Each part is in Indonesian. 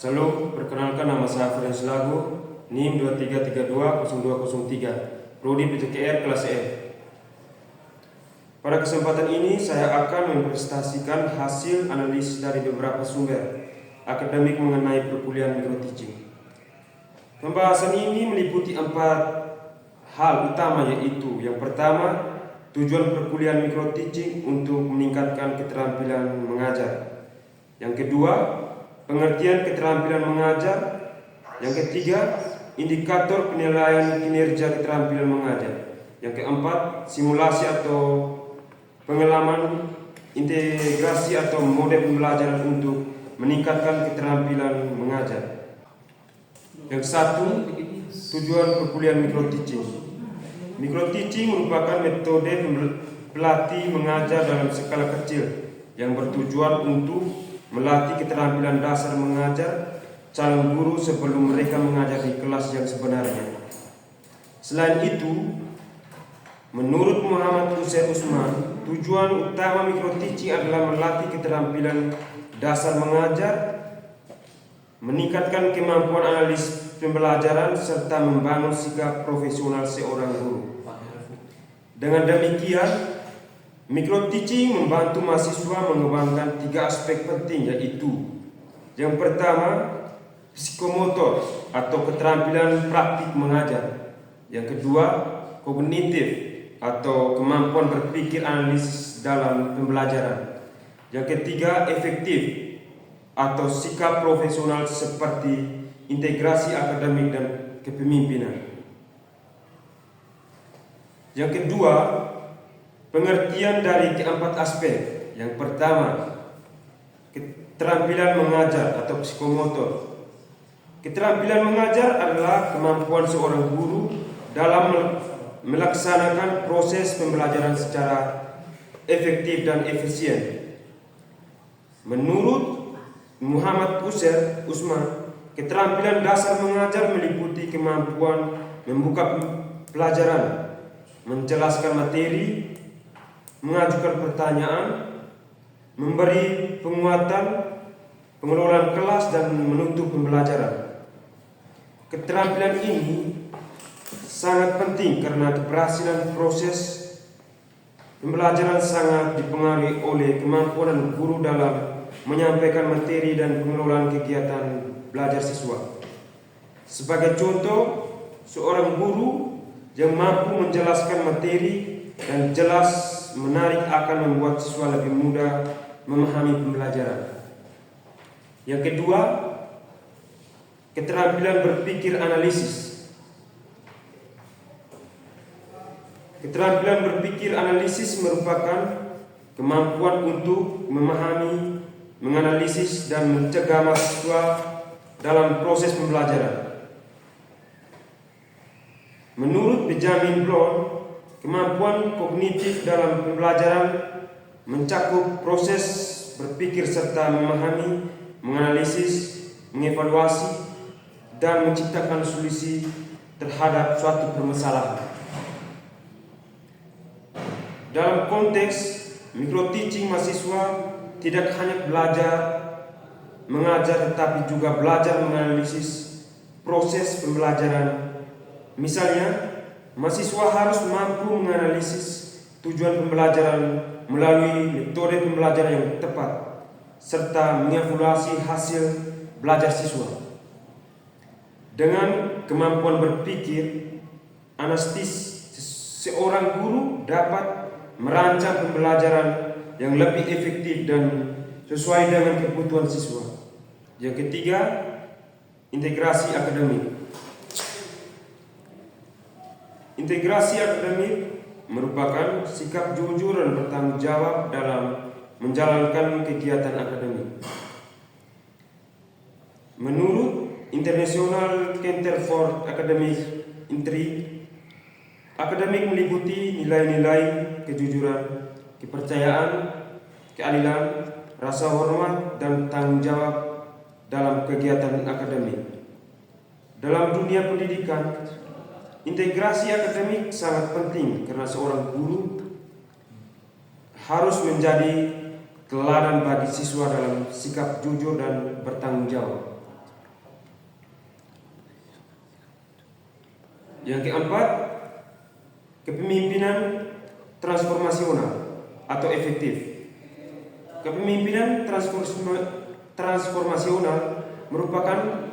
Selalu perkenalkan, nama saya Ferenc Lago, NIM 23320203, Prodi PTKR kelas E. Pada kesempatan ini saya akan mempresentasikan hasil analisis dari beberapa sumber akademik mengenai perkuliahan microteaching. Pembahasan ini meliputi 4 hal utama, yaitu yang pertama, tujuan perkuliahan microteaching untuk meningkatkan keterampilan mengajar. Yang kedua, pengertian keterampilan mengajar. Yang ketiga, indikator penilaian kinerja keterampilan mengajar. Yang keempat, simulasi atau pengalaman integrasi atau model pembelajaran untuk meningkatkan keterampilan mengajar. Yang satu, tujuan perkuliahan microteaching. Microteaching merupakan metode pelatih mengajar dalam skala kecil yang bertujuan untuk melatih keterampilan dasar mengajar calon guru sebelum mereka mengajar di kelas yang sebenarnya. Selain itu, menurut Muhammad Hussein Usman, tujuan utama microteaching adalah melatih keterampilan dasar mengajar, meningkatkan kemampuan analis pembelajaran, serta membangun sikap profesional seorang guru. Dengan demikian, microteaching membantu mahasiswa mengembangkan 3 aspek penting, yaitu yang pertama, psikomotor atau keterampilan praktik mengajar. Yang kedua, kognitif atau kemampuan berpikir analisis dalam pembelajaran. Yang ketiga, efektif atau sikap profesional seperti integrasi akademik dan kepemimpinan. Yang kedua, pengertian dari keempat aspek. Yang pertama, keterampilan mengajar atau psikomotor. Keterampilan mengajar adalah kemampuan seorang guru dalam melaksanakan proses pembelajaran secara efektif dan efisien. Menurut Muhammad Hussein Usman, keterampilan dasar mengajar meliputi kemampuan membuka pelajaran, menjelaskan materi, mengajukan pertanyaan, memberi penguatan, pengelolaan kelas, dan menutup pembelajaran. Keterampilan ini sangat penting karena keberhasilan proses pembelajaran sangat dipengaruhi oleh kemampuan guru dalam menyampaikan materi dan pengelolaan kegiatan belajar siswa. Sebagai contoh, seorang guru yang mampu menjelaskan materi dan jelas menarik akan membuat siswa lebih mudah memahami pembelajaran. Yang kedua, keterampilan berpikir analisis. Keterampilan berpikir analisis merupakan kemampuan untuk memahami, menganalisis, dan mencegah mahasiswa dalam proses pembelajaran. Menurut Benjamin Bloom, kemampuan kognitif dalam pembelajaran mencakup proses berpikir serta memahami, menganalisis, mengevaluasi, dan menciptakan solusi terhadap suatu permasalahan. Dalam konteks microteaching, mahasiswa tidak hanya belajar mengajar tetapi juga belajar menganalisis proses pembelajaran. Misalnya, mahasiswa harus mampu menganalisis tujuan pembelajaran melalui metode pembelajaran yang tepat, serta mengevaluasi hasil belajar siswa. Dengan kemampuan berpikir analitis, seorang guru dapat merancang pembelajaran yang lebih efektif dan sesuai dengan kebutuhan siswa. Yang ketiga, integrasi akademik. Integrasi akademik merupakan sikap jujur dan bertanggung jawab dalam menjalankan kegiatan akademik. Menurut International Center for Academic Integrity, akademik meliputi nilai-nilai kejujuran, kepercayaan, keadilan, rasa hormat, dan tanggung jawab dalam kegiatan akademik. Dalam dunia pendidikan, integrasi akademik sangat penting karena seorang guru harus menjadi teladan bagi siswa dalam sikap jujur dan bertanggung jawab. Yang keempat, kepemimpinan transformasional atau efektif. Kepemimpinan transformasional merupakan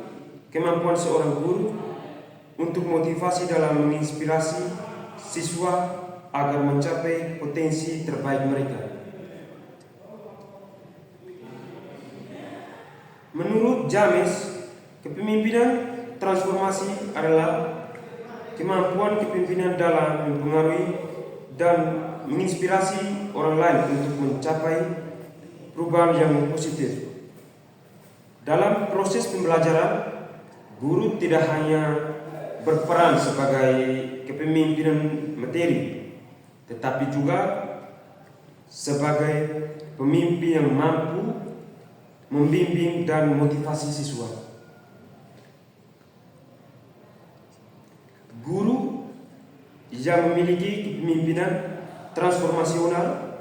kemampuan seorang guru untuk motivasi dalam menginspirasi siswa agar mencapai potensi terbaik mereka. Menurut James, kepemimpinan transformasi adalah kemampuan kepemimpinan dalam mempengaruhi dan menginspirasi orang lain untuk mencapai perubahan yang positif. Dalam proses pembelajaran, guru tidak hanya berperan sebagai kepemimpinan materi, tetapi juga sebagai pemimpin yang mampu membimbing dan motivasi siswa. Guru yang memiliki kepemimpinan transformasional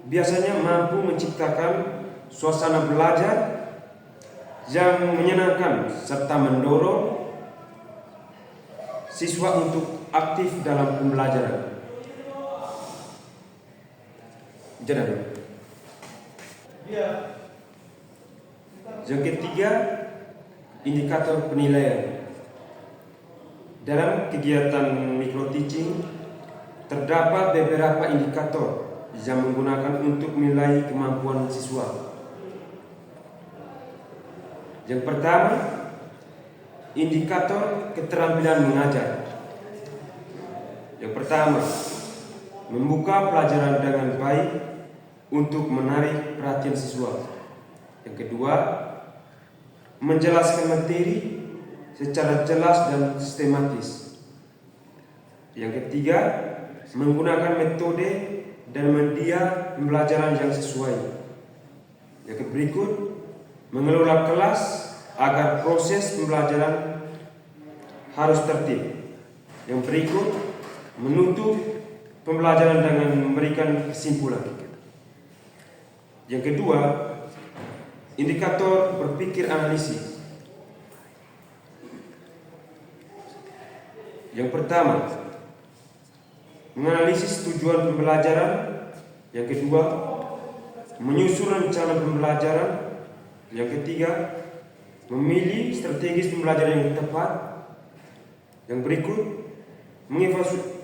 biasanya mampu menciptakan suasana belajar yang menyenangkan serta mendorong siswa untuk aktif dalam pembelajaran. Yang ketiga, indikator penilaian. Dalam kegiatan micro teaching terdapat beberapa indikator yang menggunakan untuk menilai kemampuan siswa. Yang pertama, indikator keterampilan mengajar. Yang pertama, membuka pelajaran dengan baik untuk menarik perhatian siswa. Yang kedua, menjelaskan materi secara jelas dan sistematis. Yang ketiga, menggunakan metode dan media pembelajaran yang sesuai. Yang berikut, mengelola kelas agar proses pembelajaran harus tertib. Yang berikut, menutup pembelajaran dengan memberikan kesimpulan. Yang kedua, indikator berpikir analisis. Yang pertama, menganalisis tujuan pembelajaran. Yang kedua, menyusun rencana pembelajaran. Yang ketiga, memilih strategi pembelajaran yang tepat. Yang berikut,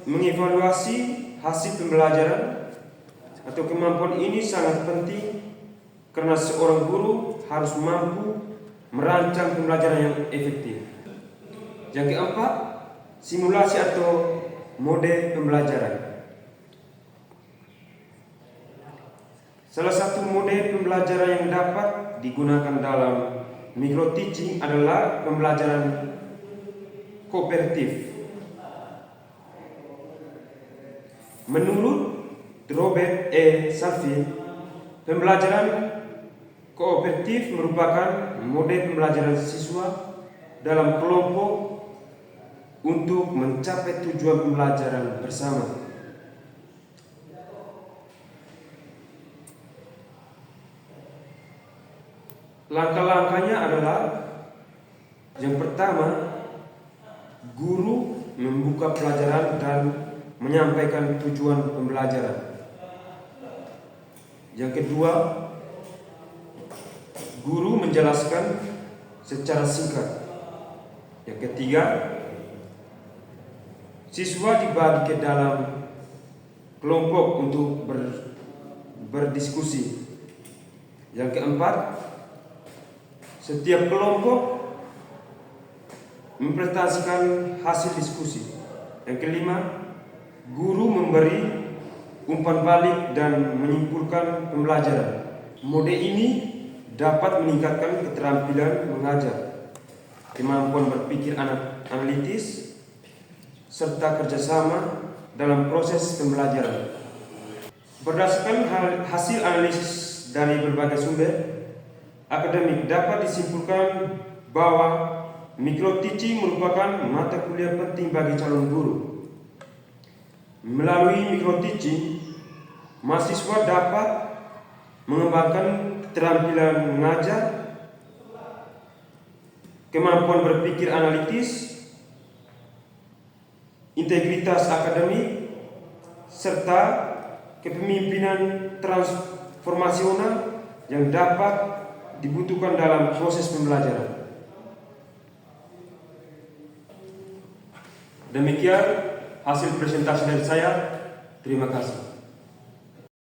mengevaluasi hasil pembelajaran. Atau kemampuan ini sangat penting karena seorang guru harus mampu merancang pembelajaran yang efektif. Yang keempat, simulasi atau mode pembelajaran. Salah satu mode pembelajaran yang dapat digunakan dalam micro teaching adalah pembelajaran kooperatif. Menurut Robert E. Salvin, pembelajaran kooperatif merupakan mode pembelajaran siswa dalam kelompok untuk mencapai tujuan pembelajaran bersama. Langkah-langkahnya adalah: yang pertama, guru membuka pelajaran dan menyampaikan tujuan pembelajaran. Yang kedua, guru menjelaskan secara singkat. Yang ketiga, siswa dibagi ke dalam kelompok untuk berdiskusi. Yang keempat, setiap kelompok mempresentasikan hasil diskusi. Yang kelima, guru memberi umpan balik dan menyimpulkan pembelajaran. Mode ini dapat meningkatkan keterampilan mengajar, kemampuan berpikir analitis, serta kerjasama dalam proses pembelajaran. Berdasarkan hasil analisis dari berbagai sumber akademik, dapat disimpulkan bahwa micro teaching merupakan mata kuliah penting bagi calon guru. Melalui micro teaching, mahasiswa dapat mengembangkan keterampilan mengajar, kemampuan berpikir analitis, integritas akademik, serta kepemimpinan transformasional yang dapat dibutuhkan dalam proses pembelajaran. Demikian hasil presentasi dari saya. Terima kasih.